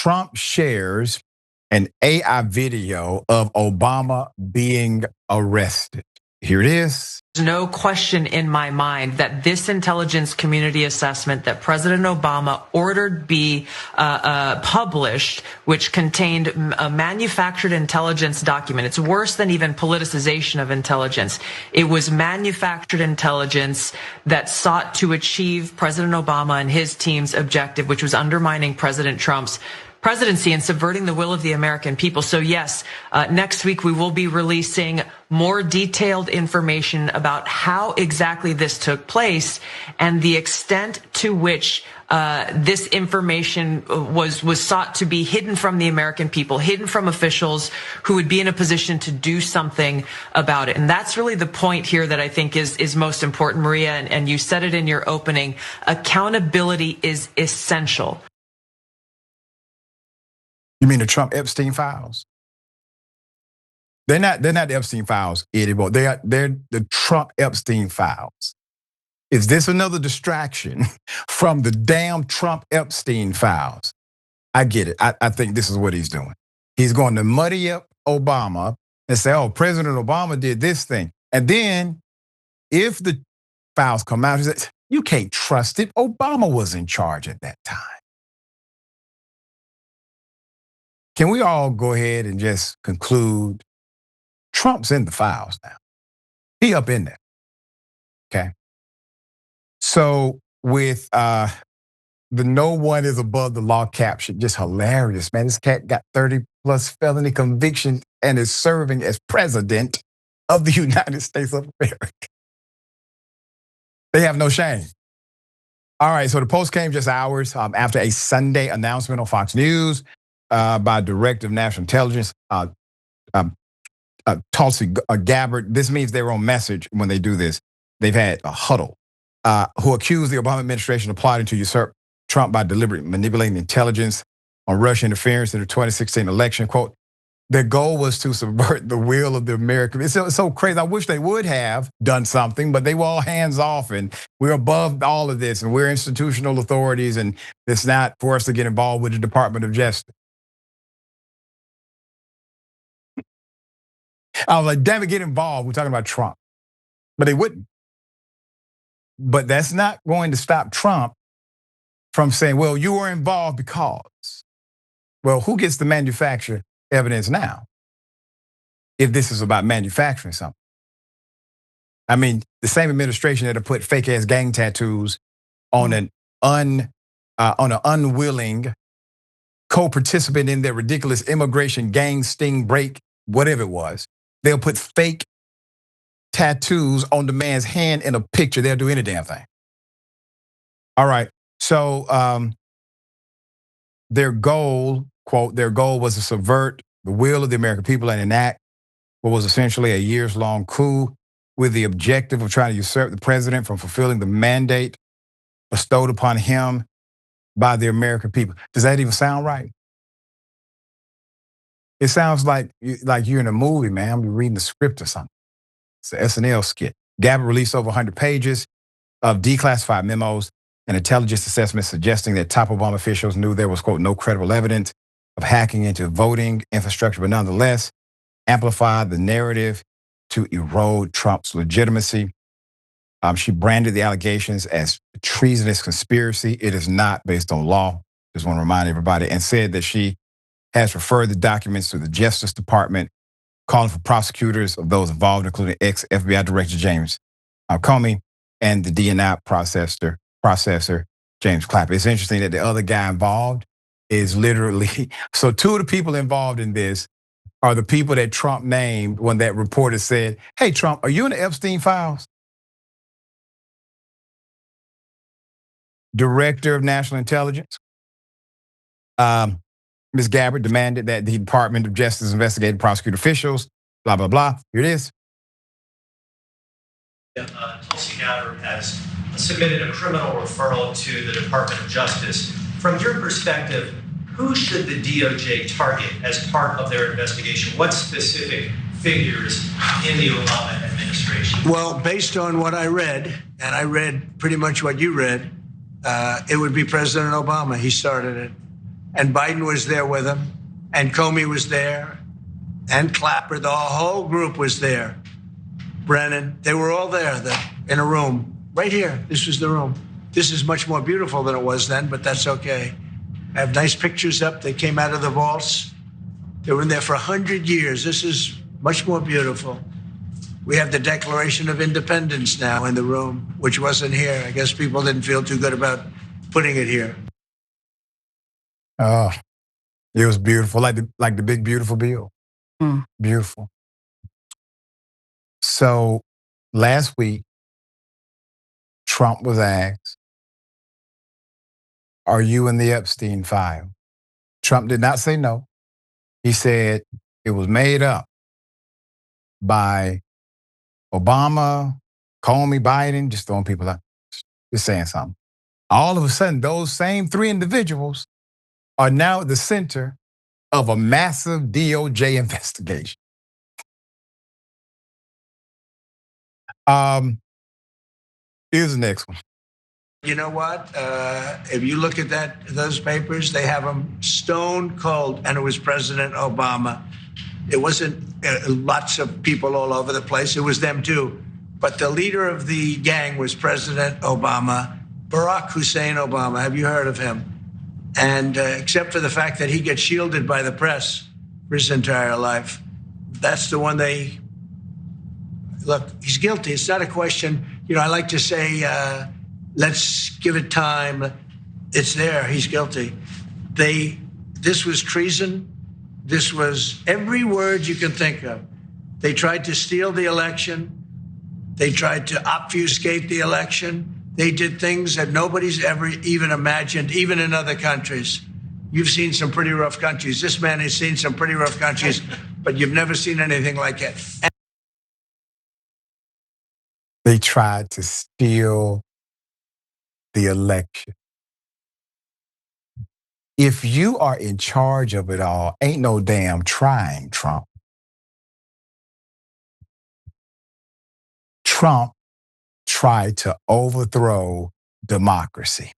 Trump shares an AI video of Obama being arrested. Here it is. There's no question in my mind that this intelligence community assessment that President Obama ordered be published, which contained a manufactured intelligence document. It's worse than even politicization of intelligence. It was manufactured intelligence that sought to achieve President Obama and his team's objective, which was undermining President Trump's presidency and subverting the will of the American people. So yes, next week we will be releasing more detailed information about how exactly this took place and the extent to which this information was sought to be hidden from the American people, hidden from officials who would be in a position to do something about it. And that's really the point here that I think is most important, Maria, and you said it in your opening. Accountability is essential. You mean the Trump Epstein files? They're not the Epstein files anymore. They're the Trump Epstein files. Is this another distraction from the damn Trump Epstein files? I get it. I think this is what he's doing. He's going to muddy up Obama and say, oh, President Obama did this thing. And then if the files come out, he says, you can't trust it. Obama was in charge at that time. Can we all go ahead and just conclude Trump's in the files now? He up in there, okay? So with the no one is above the law caption, just hilarious, man. This cat got 30 plus felony convictions and is serving as president of the United States of America. They have no shame. All right, so the post came just hours after a Sunday announcement on Fox News by Director of National Intelligence, Tulsi Gabbard. This means they were on message when they do this. They've had a huddle, who accused the Obama administration of plotting to usurp Trump by deliberately manipulating intelligence on Russian interference in the 2016 election. Quote, their goal was to subvert the will of the American. It's so crazy. I wish they would have done something, but they were all hands off and we're above all of this and we're institutional authorities and it's not for us to get involved with the Department of Justice. I was like, damn it, get involved. We're talking about Trump. But they wouldn't. But that's not going to stop Trump from saying, well, you were involved because. Well, who gets to manufacture evidence now if this is about manufacturing something? I mean, the same administration that have put fake ass gang tattoos on an unwilling co-participant in their ridiculous immigration gang sting break, whatever it was. They'll put fake tattoos on the man's hand in a picture. They'll do any damn thing. All right. So their goal, quote, their goal was to subvert the will of the American people and enact what was essentially a years-long coup with the objective of trying to usurp the president from fulfilling the mandate bestowed upon him by the American people. Does that even sound right? It sounds like you're in a movie, man. You're reading the script or something. It's an SNL skit. Gabbard released over 100 pages of declassified memos and intelligence assessments suggesting that top Obama officials knew there was, quote, no credible evidence of hacking into voting infrastructure, but nonetheless amplified the narrative to erode Trump's legitimacy. She branded the allegations as a treasonous conspiracy. It is not based on law. Just want to remind everybody, and said that she has referred the documents to the Justice Department, calling for prosecutors of those involved, including ex-FBI Director James Comey and the DNI processor James Clapper. It's interesting that the other guy involved is literally, so two of the people involved in this are the people that Trump named when that reporter said, hey, Trump, are you in the Epstein files? Director of National Intelligence. Ms. Gabbard demanded that the Department of Justice investigate and prosecute officials, blah, blah, blah. Here it is. Tulsi Gabbard has submitted a criminal referral to the Department of Justice. From your perspective, who should the DOJ target as part of their investigation? What specific figures in the Obama administration? Well, based on what I read, and I read pretty much what you read, it would be President Obama. He started it. And Biden was there with him, and Comey was there, and Clapper. The whole group was there. Brennan, they were all there in a room right here. This was the room. This is much more beautiful than it was then, but that's okay. I have nice pictures up. They came out of the vaults. They were in there for 100 years. This is much more beautiful. We have the Declaration of Independence now in the room, which wasn't here. I guess people didn't feel too good about putting it here. Oh, it was beautiful, like the big beautiful bill. Beautiful. So last week, Trump was asked, "Are you in the Epstein file?" Trump did not say no. He said it was made up by Obama, Comey, Biden, just throwing people out, just saying something. All of a sudden, those same three individuals are now at the center of a massive DOJ investigation. Here's the next one. You know what? If you look at those papers, they have them stone cold, and it was President Obama. It wasn't lots of people all over the place. It was them too. But the leader of the gang was President Obama, Barack Hussein Obama. Have you heard of him? And except for the fact that he gets shielded by the press for his entire life, that's the one they look. He's guilty. It's not a question. You know, I like to say, let's give it time. It's there. He's guilty. This was treason. This was every word you can think of. They tried to steal the election. They tried to obfuscate the election. They did things that nobody's ever even imagined, even in other countries. You've seen some pretty rough countries. This man has seen some pretty rough countries, but you've never seen anything like it. They tried to steal the election. If you are in charge of it all, ain't no damn trying, Trump. Trump tried to overthrow democracy.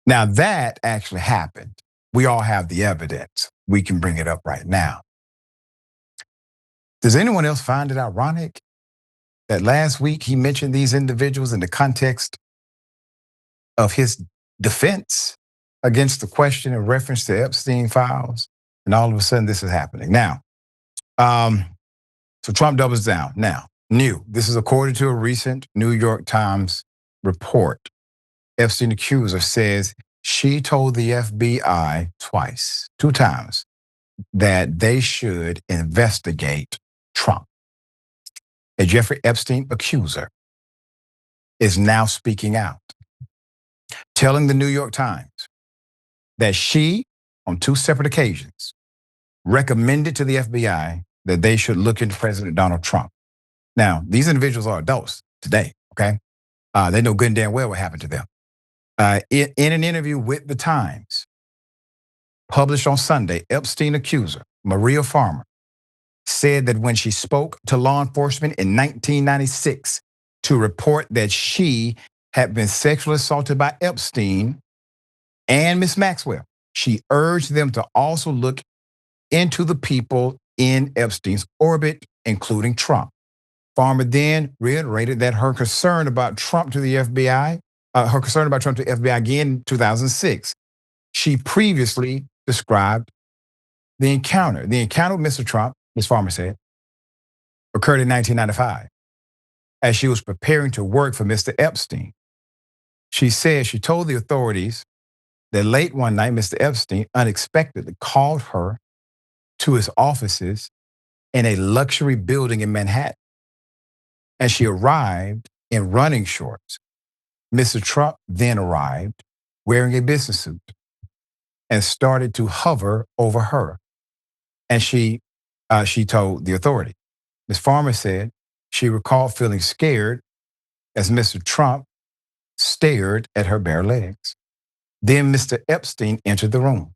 Now that actually happened. We all have the evidence. We can bring it up right now. Does anyone else find it ironic that last week he mentioned these individuals in the context of his defense against the question in reference to Epstein files, and all of a sudden this is happening? Now, so Trump doubles down. Now, this is according to a recent New York Times report. Epstein accuser says she told the FBI two times, that they should investigate Trump. A Jeffrey Epstein accuser is now speaking out, telling the New York Times that she, on two separate occasions, recommended to the FBI that they should look into President Donald Trump. Now, these individuals are adults today, okay? They know good and damn well what happened to them. In an interview with the Times, published on Sunday, Epstein accuser Maria Farmer said that when she spoke to law enforcement in 1996 to report that she had been sexually assaulted by Epstein and Miss Maxwell, she urged them to also look into the people in Epstein's orbit, including Trump. Farmer then reiterated that her concern about Trump to the FBI again in 2006. She previously described the encounter. The encounter with Mr. Trump, Ms. Farmer said, occurred in 1995 as she was preparing to work for Mr. Epstein. She said she told the authorities that late one night, Mr. Epstein unexpectedly called her to his offices in a luxury building in Manhattan. And she arrived in running shorts. Mr. Trump then arrived wearing a business suit and started to hover over her. And she told the authority. Ms. Farmer said she recalled feeling scared as Mr. Trump stared at her bare legs. Then Mr. Epstein entered the room.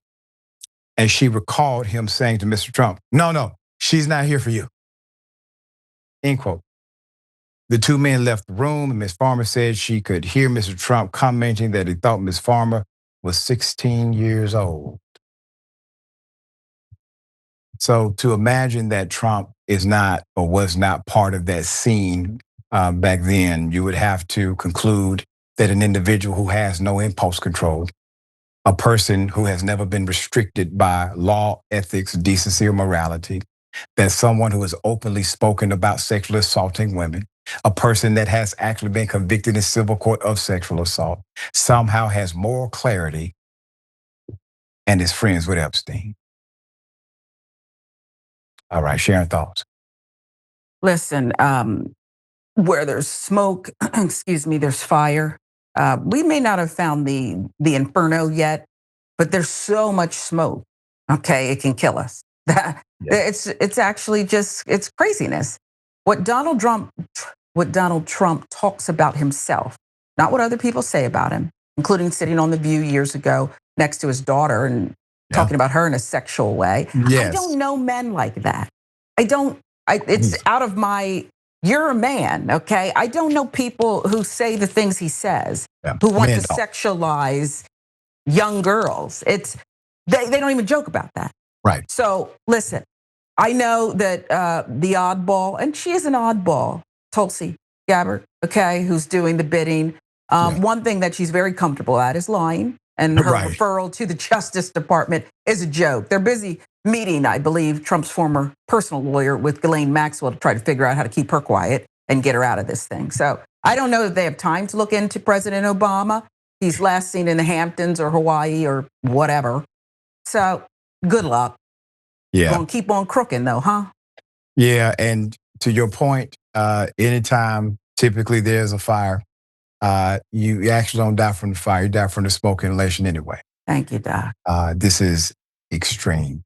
And she recalled him saying to Mr. Trump, no, she's not here for you. End quote. The two men left the room, and Ms. Farmer said she could hear Mr. Trump commenting that he thought Ms. Farmer was 16 years old. So to imagine that Trump is not or was not part of that scene back then, you would have to conclude that an individual who has no impulse control, a person who has never been restricted by law, ethics, decency, or morality, that someone who has openly spoken about sexually assaulting women, a person that has actually been convicted in civil court of sexual assault, somehow has moral clarity and is friends with Epstein. All right, Sharon, thoughts? Listen, where there's smoke, excuse me, there's fire. We may not have found the inferno yet, but there's so much smoke. Okay, it can kill us. It's actually just it's craziness. What Donald Trump talks about himself, not what other people say about him, including sitting on The View years ago next to his daughter and talking about her in a sexual way. Yes. I don't know men like that. I don't. It's out of my. You're a man, okay? I don't know people who say the things he says, who want to sexualize young girls. They don't even joke about that. Right. So listen, I know that the oddball, and she is an oddball, Tulsi Gabbard, okay, who's doing the bidding. One thing that she's very comfortable at is lying, and her referral to the Justice Department is a joke. They're busy meeting, I believe, Trump's former personal lawyer with Ghislaine Maxwell to try to figure out how to keep her quiet and get her out of this thing. So I don't know if they have time to look into President Obama. He's last seen in the Hamptons or Hawaii or whatever. So good luck. Yeah. Gonna keep on crooking though, huh? Yeah, and to your point, anytime typically there's a fire, you actually don't die from the fire, you die from the smoke inhalation anyway. Thank you, Doc. This is extreme.